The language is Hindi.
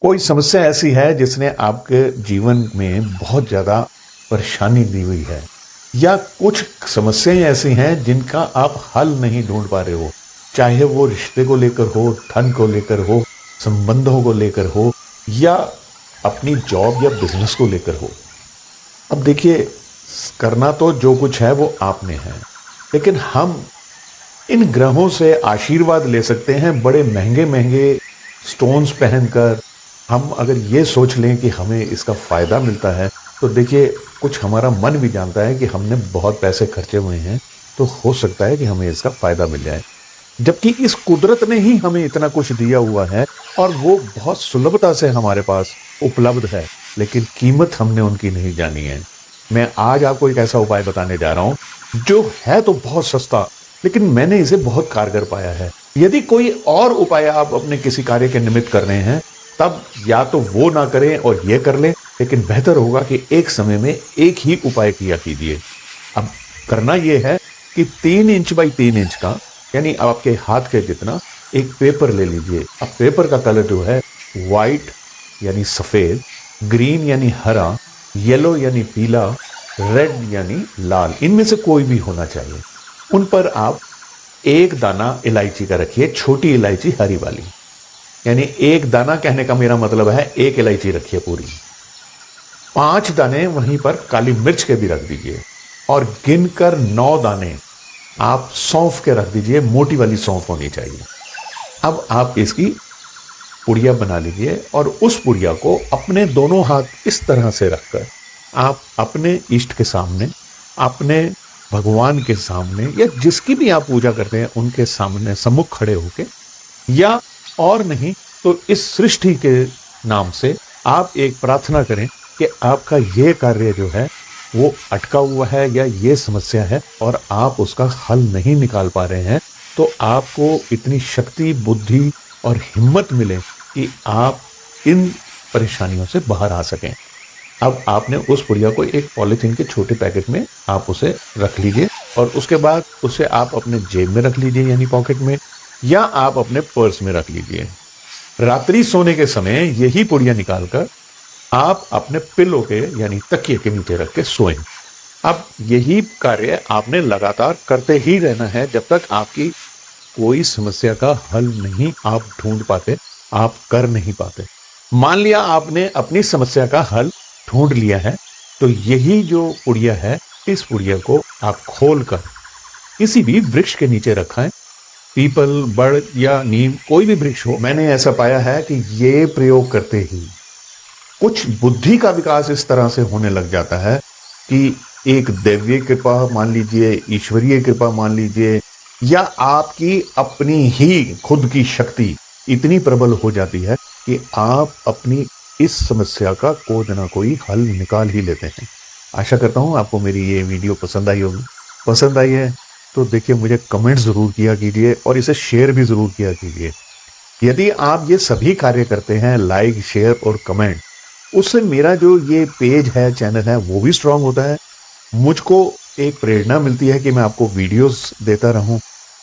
कोई समस्या ऐसी है जिसने आपके जीवन में बहुत ज्यादा परेशानी दी हुई है, या कुछ समस्याएं ऐसी हैं जिनका आप हल नहीं ढूंढ पा रहे हो, चाहे वो रिश्ते को लेकर हो, धन को लेकर हो, संबंधों को लेकर हो, या अपनी जॉब या बिजनेस को लेकर हो। अब देखिए, करना तो जो कुछ है वो आपने है, लेकिन हम इन ग्रहों से आशीर्वाद ले सकते हैं बड़े महंगे महंगे स्टोन्स पहनकर। हम अगर ये सोच लें कि हमें इसका फायदा मिलता है, तो देखिए कुछ हमारा मन भी जानता है कि हमने बहुत पैसे खर्चे हुए हैं, तो हो सकता है कि हमें इसका फायदा मिल जाए। जबकि इस कुदरत ने ही हमें इतना कुछ दिया हुआ है और वो बहुत सुलभता से हमारे पास उपलब्ध है, लेकिन कीमत हमने उनकी नहीं जानी है। मैं आज आपको एक ऐसा उपाय बताने जा रहा हूं जो है तो बहुत सस्ता, लेकिन मैंने इसे बहुत कारगर पाया है। यदि कोई और उपाय आप अपने किसी कार्य के निमित्त कर रहे हैं, तब या तो वो ना करें और ये कर लें, लेकिन बेहतर होगा कि एक समय में एक ही उपाय किया कीजिए। अब करना यह है कि 3 इंच बाई 3 इंच का, यानी आपके हाथ के जितना एक पेपर ले लीजिए। अब पेपर का कलर जो है व्हाइट यानी सफेद, ग्रीन यानी हरा, येलो यानी पीला, रेड यानी लाल, इनमें से कोई भी होना चाहिए। उन पर आप एक दाना इलायची का रखिए, छोटी इलायची हरी वाली, यानी एक दाना कहने का मेरा मतलब है एक इलायची रखिए पूरी। 5 दाने वहीं पर काली मिर्च के भी रख दीजिए, और गिनकर 9 दाने आप सौंफ के रख दीजिए, मोटी वाली सौंफ होनी चाहिए। अब आप इसकी पुड़िया बना लीजिए, और उस पुड़िया को अपने दोनों हाथ इस तरह से रखकर आप अपने इष्ट के सामने, अपने भगवान के सामने, या जिसकी भी आप पूजा करते हैं उनके सामने सम्मुख खड़े होके, या और नहीं तो इस सृष्टि के नाम से आप एक प्रार्थना करें कि आपका ये कार्य जो है वो अटका हुआ है, या ये समस्या है और आप उसका हल नहीं निकाल पा रहे हैं, तो आपको इतनी शक्ति, बुद्धि और हिम्मत मिले कि आप इन परेशानियों से बाहर आ सकें। अब आपने उस पुड़िया को एक पॉलीथीन के छोटे पैकेट में आप उसे रख लीजिए, और उसके बाद उसे आप अपने जेब में रख लीजिए, यानी पॉकेट में, या आप अपने पर्स में रख लीजिए। रात्रि सोने के समय यही पुड़िया निकालकर आप अपने पिलो के यानी तकिए के नीचे रख के सोएं। अब यही कार्य आपने लगातार करते ही रहना है जब तक आपकी कोई समस्या का हल नहीं आप ढूंढ पाते, आप कर नहीं पाते। मान लिया आपने अपनी समस्या का हल ढूंढ लिया है, तो यही जो पुड़िया है, इस पुड़िया को आप खोलकर किसी भी वृक्ष के नीचे रखें, पीपल, बड़ या नीम, कोई भी वृक्ष हो। मैंने ऐसा पाया है कि ये प्रयोग करते ही कुछ बुद्धि का विकास इस तरह से होने लग जाता है कि एक दैवीय कृपा मान लीजिए, ईश्वरीय कृपा मान लीजिए, या आपकी अपनी ही खुद की शक्ति इतनी प्रबल हो जाती है कि आप अपनी इस समस्या का कोई ना कोई हल निकाल ही लेते हैं। आशा करता हूं आपको मेरी ये वीडियो पसंद आई होगी। पसंद आई है तो देखिए मुझे कमेंट जरूर किया कीजिए, और इसे शेयर भी जरूर किया कीजिए। यदि आप ये सभी कार्य करते हैं, लाइक, शेयर और कमेंट, उससे मेरा जो ये पेज है, चैनल है, वो भी स्ट्रांग होता है। मुझको एक प्रेरणा मिलती है कि मैं आपको वीडियोस देता रहूं,